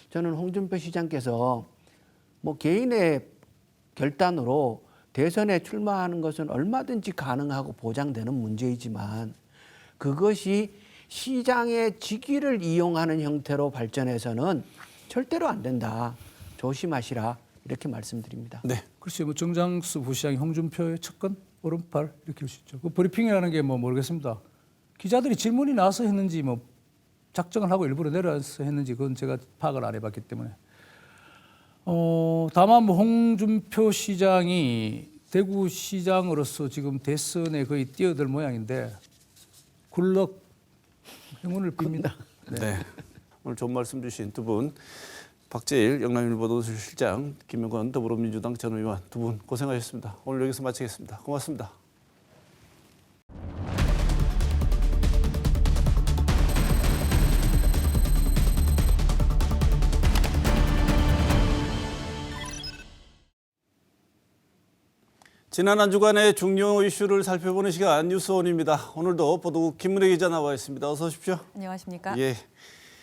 저는 홍준표 시장께서 뭐 개인의 결단으로 대선에 출마하는 것은 얼마든지 가능하고 보장되는 문제이지만 그것이 시장의 직위를 이용하는 형태로 발전해서는 절대로 안 된다. 조심하시라 이렇게 말씀드립니다. 네. 글쎄요, 뭐 정장수 부시장이 홍준표의 측근 오른팔 이렇게 할 수 있죠. 그 브리핑이라는 게 뭐 모르겠습니다. 기자들이 질문이 나와서 했는지 뭐 작정을 하고 일부러 내려서 했는지 그건 제가 파악을 안 해봤기 때문에 다만 뭐 홍준표 시장이 대구시장으로서 지금 대선에 거의 뛰어들 모양인데 굴럭 행운을 빕니다. 네. 오늘 좋은 말씀 주신 두 분, 박재일 영남일보도실장, 김영건 더불어민주당 전 의원 두 분 고생하셨습니다. 오늘 여기서 마치겠습니다. 고맙습니다. 지난 한 주간의 중요 이슈를 살펴보는 시간 뉴스온입니다. 오늘도 보도국 김문혜 기자 나와 있습니다. 어서 오십시오. 안녕하십니까? 예,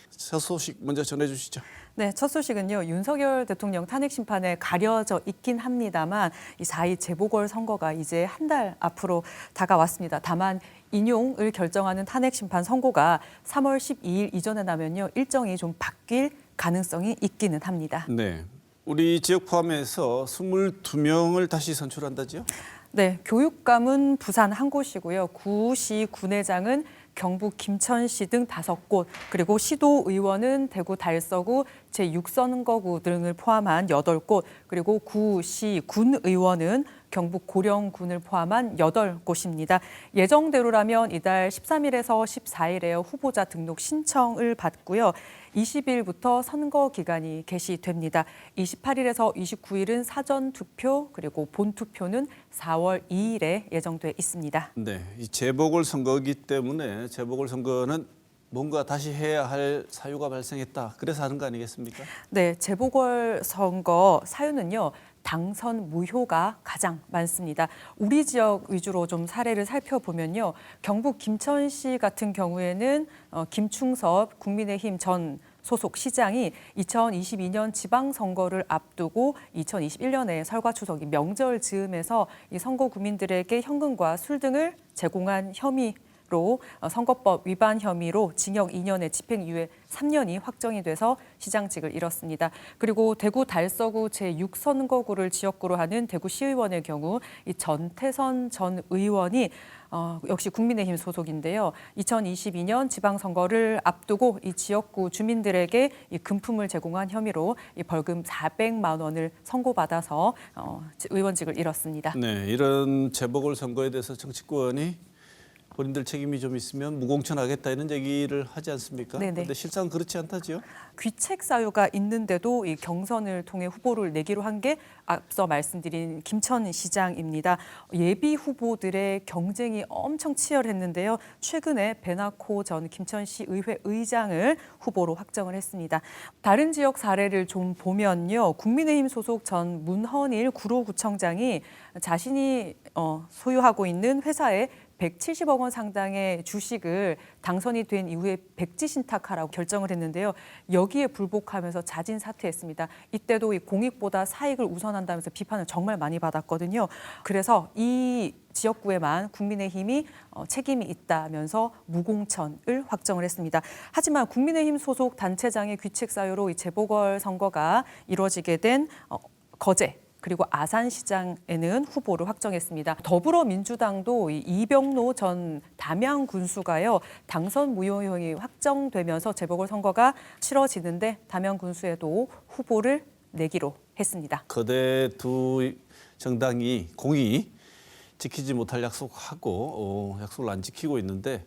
첫 소식 먼저 전해주시죠. 네, 첫 소식은요. 윤석열 대통령 탄핵 심판에 가려져 있긴 합니다만 이 4.2 재보궐선거가 이제 한 달 앞으로 다가왔습니다. 다만 인용을 결정하는 탄핵 심판 선고가 3월 12일 이전에 나면요. 일정이 좀 바뀔 가능성이 있기는 합니다. 네, 우리 지역 포함해서 22명을 다시 선출한다지요? 네, 교육감은 부산 한 곳이고요. 구시 군회장은 경북 김천시 등 5곳, 그리고 시도의원은 대구 달서구 제6선거구 등을 포함한 8곳, 그리고 구시 군의원은 경북 고령군을 포함한 8곳입니다. 예정대로라면 이달 13일에서 14일에 후보자 등록 신청을 받고요. 20일부터 선거 기간이 개시됩니다. 28일에서 29일은 사전 투표, 그리고 본 투표는 4월 2일에 예정돼 있습니다. 네, 이 재보궐선거이기 때문에 재보궐선거는 뭔가 다시 해야 할 사유가 발생했다. 그래서 하는 거 아니겠습니까? 네, 재보궐선거 사유는요. 당선 무효가 가장 많습니다. 우리 지역 위주로 좀 사례를 살펴보면요. 경북 김천시 같은 경우에는 김충섭 국민의힘 전 소속 시장이 2022년 지방선거를 앞두고 2021년에 설과 추석 명절 즈음에서 이 선거 구민들에게 현금과 술 등을 제공한 혐의로 선거법 위반 혐의로 징역 2년에 집행유예 3년이 확정이 돼서 시장직을 잃었습니다. 그리고 대구 달서구 제6선거구를 지역구로 하는 대구시의원의 경우 이 전태선 전 의원이 역시 국민의힘 소속인데요. 2022년 지방선거를 앞두고 이 지역구 주민들에게 이 금품을 제공한 혐의로 이 벌금 400만 원을 선고받아서 의원직을 잃었습니다. 네, 이런 재보궐선거에 대해서 정치권이 본인들 책임이 좀 있으면 무공천하겠다 이런 얘기를 하지 않습니까? 네네. 그런데 실상 그렇지 않다지요? 귀책 사유가 있는데도 이 경선을 통해 후보를 내기로 한 게 앞서 말씀드린 김천시장입니다. 예비 후보들의 경쟁이 엄청 치열했는데요. 최근에 배나코 전 김천시 의회 의장을 후보로 확정을 했습니다. 다른 지역 사례를 좀 보면요. 국민의힘 소속 전 문헌일 구로구청장이 자신이 소유하고 있는 회사에 170억 원 상당의 주식을 당선이 된 이후에 백지 신탁하라고 결정을 했는데요. 여기에 불복하면서 자진 사퇴했습니다. 이때도 이 공익보다 사익을 우선한다면서 비판을 정말 많이 받았거든요. 그래서 이 지역구에만 국민의힘이 책임이 있다면서 무공천을 확정을 했습니다. 하지만 국민의힘 소속 단체장의 귀책 사유로 이 재보궐선거가 이루어지게 된 거제 그리고 아산시장에는 후보를 확정했습니다. 더불어민주당도 이병로 전 담양 군수가요 당선 무효형이 확정되면서 재보궐선거가 치러지는데 담양 군수에도 후보를 내기로 했습니다. 거대 두 정당이 공이 지키지 못할 약속하고 약속을 안 지키고 있는데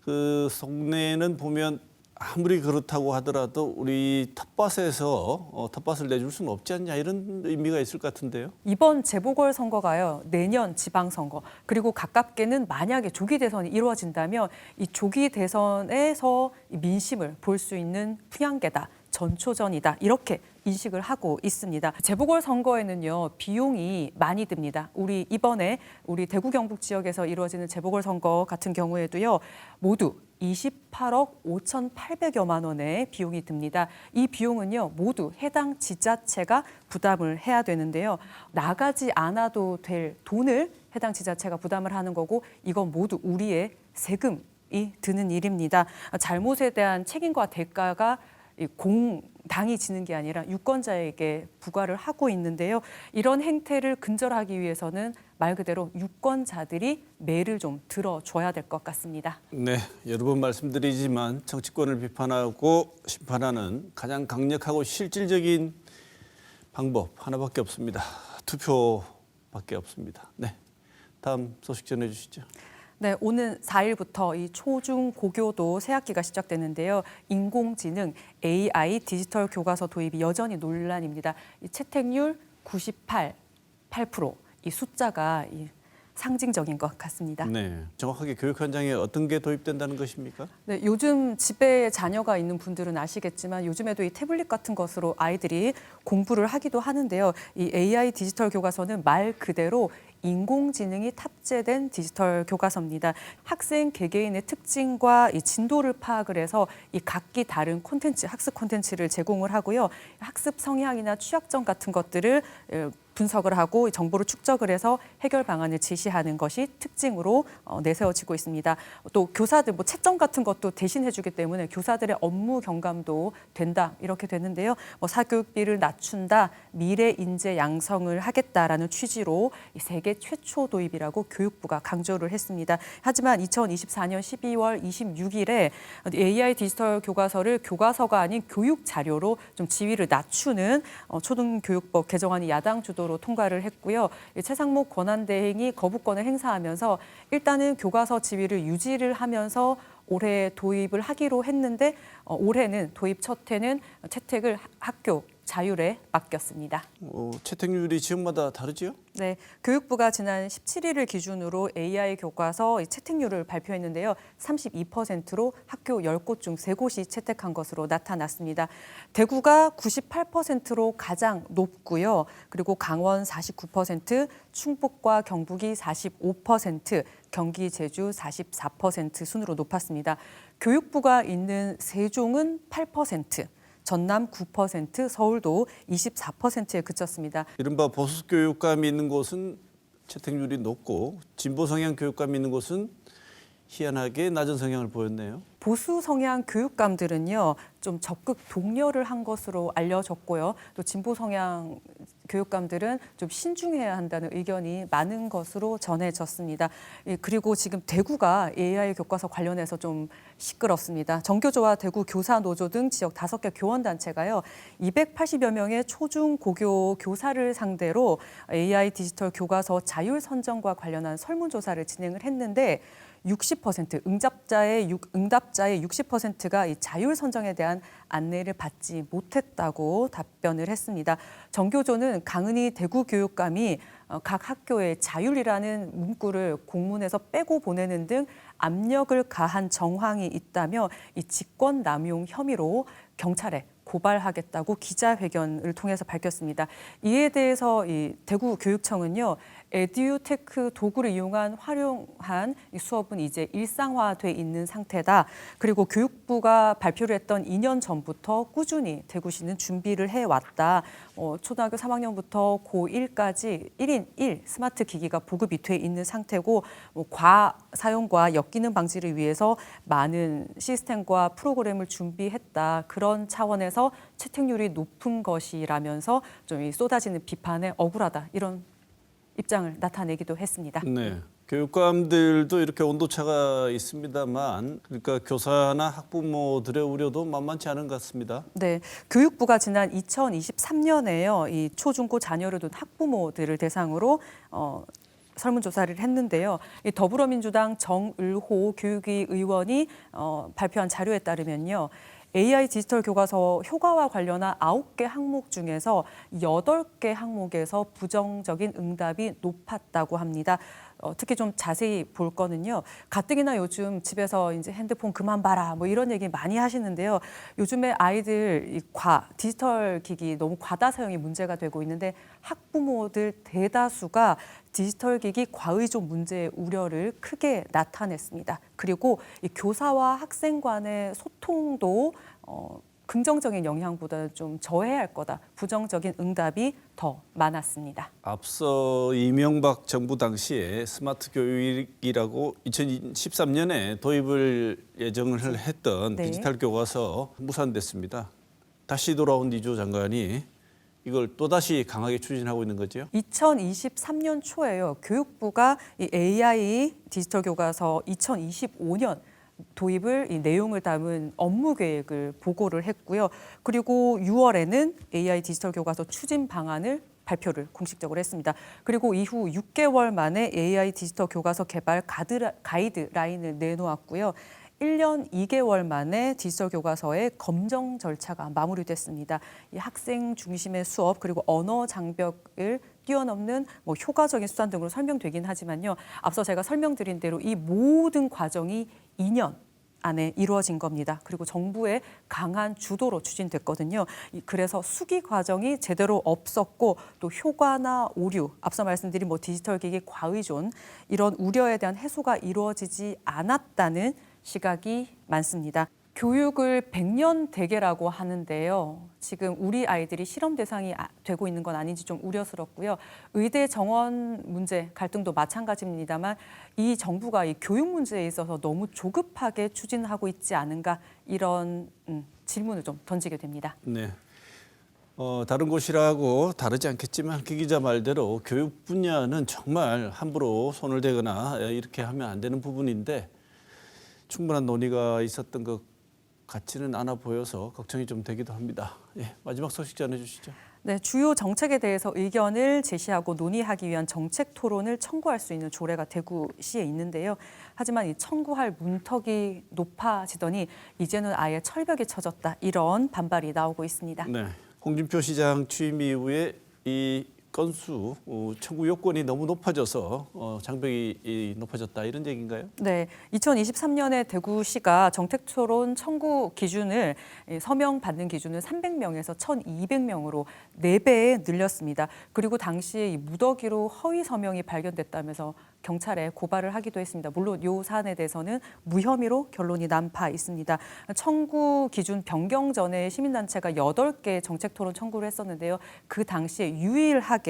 그 속내는 보면 아무리 그렇다고 하더라도 우리 텃밭에서 텃밭을 내줄 수는 없지 않냐 이런 의미가 있을 것 같은데요. 이번 재보궐선거가요. 내년 지방선거 그리고 가깝게는 만약에 조기 대선이 이루어진다면 이 조기 대선에서 민심을 볼 수 있는 풍향계다. 전초전이다. 이렇게 인식을 하고 있습니다. 재보궐선거에는요. 비용이 많이 듭니다. 이번에 우리 대구 경북 지역에서 이루어지는 재보궐선거 같은 경우에도요. 모두 28억 5,800여만 원의 비용이 듭니다. 이 비용은요. 모두 해당 지자체가 부담을 해야 되는데요. 나가지 않아도 될 돈을 해당 지자체가 부담을 하는 거고 이건 모두 우리의 세금이 드는 일입니다. 잘못에 대한 책임과 대가가 공당이 지는 게 아니라 유권자에게 부과를 하고 있는데요. 이런 행태를 근절하기 위해서는 말 그대로 유권자들이 매를 좀 들어줘야 될 것 같습니다. 네, 여러 번 말씀드리지만 정치권을 비판하고 심판하는 가장 강력하고 실질적인 방법 하나밖에 없습니다. 투표밖에 없습니다. 네, 다음 소식 전해주시죠. 네, 오는 4일부터 이 초중 고교도 새 학기가 시작되는데요. 인공지능 AI 디지털 교과서 도입이 여전히 논란입니다. 이 채택률 98.8%, 이 숫자가 상징적인 것 같습니다. 네, 정확하게 교육 현장에 어떤 게 도입된다는 것입니까? 네, 요즘 집에 자녀가 있는 분들은 아시겠지만 요즘에도 이 태블릿 같은 것으로 아이들이 공부를 하기도 하는데요. 이 AI 디지털 교과서는 말 그대로 인공지능이 탑재된 디지털 교과서입니다. 학생 개개인의 특징과 이 진도를 파악을 해서 이 각기 다른 콘텐츠, 학습 콘텐츠를 제공을 하고요. 학습 성향이나 취약점 같은 것들을 분석을 하고 정보를 축적을 해서 해결 방안을 제시하는 것이 특징으로 내세워지고 있습니다. 또 교사들 채점 같은 것도 대신해주기 때문에 교사들의 업무 경감도 된다 이렇게 되는데요. 사교육비를 낮춘다, 미래 인재 양성을 하겠다라는 취지로 세계 최초 도입이라고 교육부가 강조를 했습니다. 하지만 2024년 12월 26일에 AI 디지털 교과서를 교과서가 아닌 교육 자료로 좀 지위를 낮추는 초등교육법 개정안이 야당 주도로 통과를 했고요. 최상목 권한대행이 거부권을 행사하면서 일단은 교과서 지위를 유지를 하면서 올해 도입을 하기로 했는데 올해는 도입 첫 해는 채택을 학교 자율에 맡겼습니다. 채택률이 지역마다 다르지요? 네, 교육부가 지난 17일을 기준으로 AI 교과서 채택률을 발표했는데요. 32%로 학교 10곳 중 3곳이 채택한 것으로 나타났습니다. 대구가 98%로 가장 높고요. 그리고 강원 49%, 충북과 경북이 45%, 경기, 제주 44% 순으로 높았습니다. 교육부가 있는 세종은 8%, 전남 9%, 서울도 24%에 그쳤습니다. 이른바 보수 교육감이 있는 곳은 채택률이 높고 진보 성향 교육감이 있는 곳은 희한하게 낮은 성향을 보였네요. 보수 성향 교육감들은요, 좀 적극 독려를 한 것으로 알려졌고요. 또 진보 성향 교육감들은 좀 신중해야 한다는 의견이 많은 것으로 전해졌습니다. 그리고 지금 대구가 AI 교과서 관련해서 좀 시끄럽습니다. 정교조와 대구 교사노조 등 지역 5개 교원단체가요, 280여 명의 초중 고교 교사를 상대로 AI 디지털 교과서 자율 선정과 관련한 설문조사를 진행을 했는데 60% 응답자의 60%가 이 자율 선정에 대한 안내를 받지 못했다고 답변을 했습니다. 정교조는 강은희 대구 교육감이 각 학교에 자율이라는 문구를 공문에서 빼고 보내는 등 압력을 가한 정황이 있다며 이 직권 남용 혐의로 경찰에 고발하겠다고 기자회견을 통해서 밝혔습니다. 이에 대해서 이 대구 교육청은요, 에듀테크 도구를 활용한 이 수업은 이제 일상화돼 있는 상태다. 그리고 교육부가 발표를 했던 2년 전부터 꾸준히 대구시는 준비를 해왔다. 초등학교 3학년부터 고1까지 1인 1 스마트 기기가 보급이 돼 있는 상태고 과사용과 역기능 방지를 위해서 많은 시스템과 프로그램을 준비했다. 그런 차원에서 채택률이 높은 것이라면서 좀 쏟아지는 비판에 억울하다. 이런 입장을 나타내기도 했습니다. 네, 교육감들도 이렇게 온도차가 있습니다만, 그러니까 교사나 학부모들의 우려도 만만치 않은 것 같습니다. 네, 교육부가 지난 2023년에요, 이 초중고 자녀를 둔 학부모들을 대상으로 설문조사를 했는데요. 이 더불어민주당 정을호 교육위 의원이 발표한 자료에 따르면요, AI 디지털 교과서 효과와 관련한 9개 항목 중에서 8개 항목에서 부정적인 응답이 높았다고 합니다. 특히 좀 자세히 볼 거는요. 가뜩이나 요즘 집에서 이제 핸드폰 그만 봐라 뭐 이런 얘기 많이 하시는데요. 요즘에 아이들 디지털 기기 너무 과다 사용이 문제가 되고 있는데 학부모들 대다수가 디지털 기기 과의존 문제의 우려를 크게 나타냈습니다. 그리고 이 교사와 학생 간의 소통도 긍정적인 영향보다는 좀 저해할 거다. 부정적인 응답이 더 많았습니다. 앞서 이명박 정부 당시에 스마트 교육이라고 2013년에 도입을 예정을 했던 네. 디지털 교과서 무산됐습니다. 다시 돌아온 이조 장관이 이걸 또다시 강하게 추진하고 있는 거죠? 2023년 초에요. 교육부가 이 AI 디지털 교과서 2025년 도입을 이 내용을 담은 업무 계획을 보고를 했고요. 그리고 6월에는 AI 디지털 교과서 추진 방안을 발표를 공식적으로 했습니다. 그리고 이후 6개월 만에 AI 디지털 교과서 개발 가이드라인을 내놓았고요. 1년 2개월 만에 디지털 교과서의 검정 절차가 마무리됐습니다. 이 학생 중심의 수업 그리고 언어 장벽을 뛰어넘는 효과적인 수단 등으로 설명되긴 하지만요. 앞서 제가 설명드린 대로 이 모든 과정이 2년 안에 이루어진 겁니다. 그리고 정부의 강한 주도로 추진됐거든요. 그래서 수기 과정이 제대로 없었고 또 효과나 오류, 앞서 말씀드린 디지털 기기 과의존 이런 우려에 대한 해소가 이루어지지 않았다는 시각이 많습니다. 교육을 100년 대계라고 하는데요. 지금 우리 아이들이 실험 대상이 되고 있는 건 아닌지 좀 우려스럽고요. 의대 정원 문제 갈등도 마찬가지입니다만 이 정부가 이 교육 문제에 있어서 너무 조급하게 추진하고 있지 않은가 이런 질문을 좀 던지게 됩니다. 네. 다른 곳이라고 다르지 않겠지만 김 기자 말대로 교육 분야는 정말 함부로 손을 대거나 이렇게 하면 안 되는 부분인데 충분한 논의가 있었던 것 같지는 않아 보여서 걱정이 좀 되기도 합니다. 예, 마지막 소식 전해주시죠. 네, 주요 정책에 대해서 의견을 제시하고 논의하기 위한 정책 토론을 청구할 수 있는 조례가 대구시에 있는데요. 하지만 이 청구할 문턱이 높아지더니 이제는 아예 철벽에 쳐졌다 이런 반발이 나오고 있습니다. 네, 홍준표 시장 취임 이후에 이 건수 청구 요건이 너무 높아져서 장벽이 높아졌다 이런 얘기인가요? 네, 2023년에 대구시가 정책토론 청구 기준을 서명 받는 기준을 300명에서 1,200명으로 4배에 늘렸습니다. 그리고 당시에 이 무더기로 허위 서명이 발견됐다면서 경찰에 고발을 하기도 했습니다. 물론 이 사안에 대해서는 무혐의로 결론이 난 바 있습니다. 청구 기준 변경 전에 시민단체가 8개 정책토론 청구를 했었는데요. 그 당시에 유일하게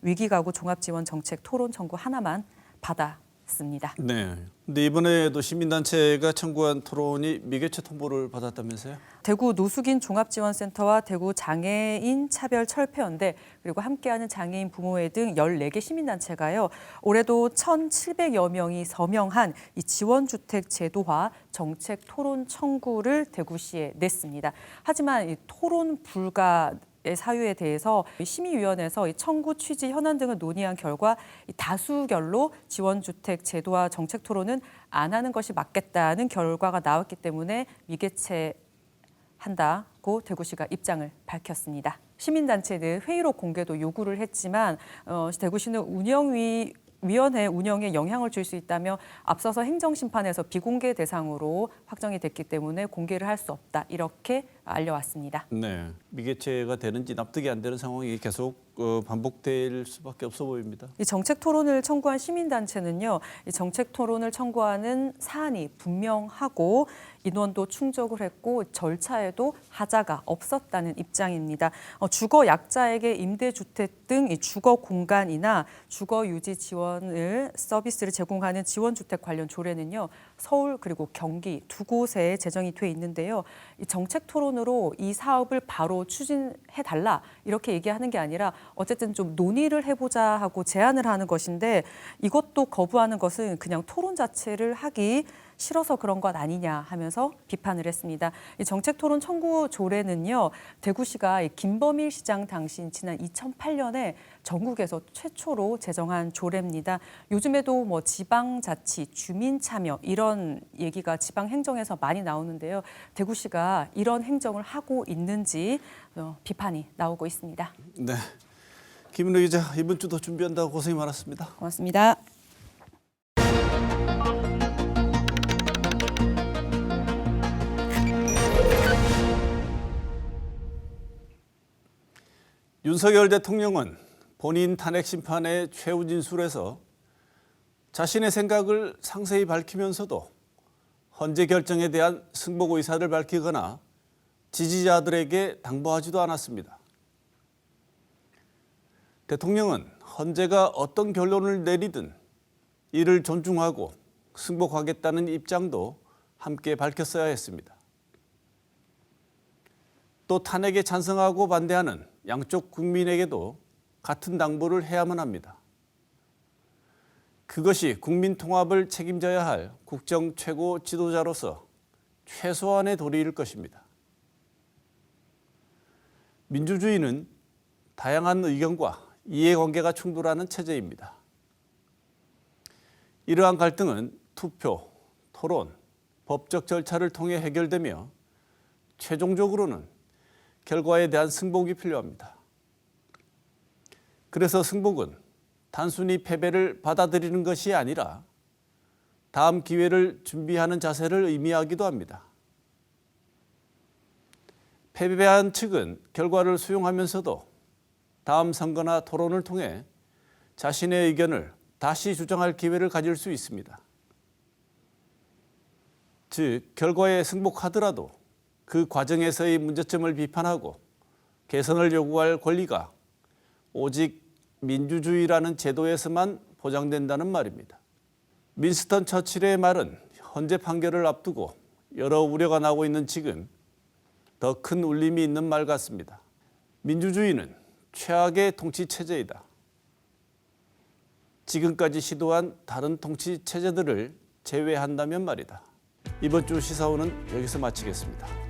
위기가구 종합지원 정책 토론 청구 하나만 받았습니다. 네. 근데 이번에도 시민단체가 청구한 토론이 미개체 통보를 받았다면서요? 대구 노숙인 종합지원센터와 대구 장애인 차별철폐연대 그리고 함께하는 장애인 부모회 등 14개 시민단체가요. 올해도 1,700여 명이 서명한 이 지원주택 제도화 정책 토론 청구를 대구시에 냈습니다. 하지만 이 토론 불가 사유에 대해서 심의위원회에서 청구 취지 현안 등을 논의한 결과 다수결로 지원주택 제도화 정책 토론은 안 하는 것이 맞겠다는 결과가 나왔기 때문에 미개최한다고 대구시가 입장을 밝혔습니다. 시민단체는 회의록 공개도 요구를 했지만 대구시는 위원회 운영에 영향을 줄 수 있다며 앞서서 행정심판에서 비공개 대상으로 확정이 됐기 때문에 공개를 할 수 없다 이렇게 알려왔습니다. 네, 미개체가 되는지 납득이 안 되는 상황이 계속 반복될 수밖에 없어 보입니다. 이 정책 토론을 청구한 시민단체는요, 이 정책 토론을 청구하는 사안이 분명하고 인원도 충족을 했고 절차에도 하자가 없었다는 입장입니다. 주거 약자에게 임대주택 등 이 주거 공간이나 주거 유지 지원을 서비스를 제공하는 지원주택 관련 조례는요, 서울 그리고 경기 두 곳에 제정이 돼 있는데요. 이 정책 토론으로 이 사업을 바로 추진해달라 이렇게 얘기하는 게 아니라 어쨌든 좀 논의를 해보자 하고 제안을 하는 것인데 이것도 거부하는 것은 그냥 토론 자체를 하기 싫어서 그런 것 아니냐 하면서 비판을 했습니다. 이 정책 토론 청구 조례는요, 대구시가 김범일 시장 당시 지난 2008년에 전국에서 최초로 제정한 조례입니다. 요즘에도 지방자치, 주민참여 이런 얘기가 지방행정에서 많이 나오는데요. 대구시가 이런 행정을 하고 있는지 비판이 나오고 있습니다. 네, 김은우 기자 이번 주도 준비한다고 고생이 많았습니다. 고맙습니다. 윤석열 대통령은 본인 탄핵 심판의 최후 진술에서 자신의 생각을 상세히 밝히면서도 헌재 결정에 대한 승복 의사를 밝히거나 지지자들에게 당부하지도 않았습니다. 대통령은 헌재가 어떤 결론을 내리든 이를 존중하고 승복하겠다는 입장도 함께 밝혔어야 했습니다. 또 탄핵에 찬성하고 반대하는 양쪽 국민에게도 같은 당부를 해야만 합니다. 그것이 국민 통합을 책임져야 할 국정 최고 지도자로서 최소한의 도리일 것입니다. 민주주의는 다양한 의견과 이해관계가 충돌하는 체제입니다. 이러한 갈등은 투표, 토론, 법적 절차를 통해 해결되며 최종적으로는 결과에 대한 승복이 필요합니다. 그래서 승복은 단순히 패배를 받아들이는 것이 아니라 다음 기회를 준비하는 자세를 의미하기도 합니다. 패배한 측은 결과를 수용하면서도 다음 선거나 토론을 통해 자신의 의견을 다시 주장할 기회를 가질 수 있습니다. 즉, 결과에 승복하더라도 그 과정에서의 문제점을 비판하고 개선을 요구할 권리가 오직 민주주의라는 제도에서만 보장된다는 말입니다. 윈스턴 처칠의 말은 헌재 판결을 앞두고 여러 우려가 나오고 있는 지금 더 큰 울림이 있는 말 같습니다. 민주주의는 최악의 통치 체제이다. 지금까지 시도한 다른 통치 체제들을 제외한다면 말이다. 이번 주 시사호는 여기서 마치겠습니다.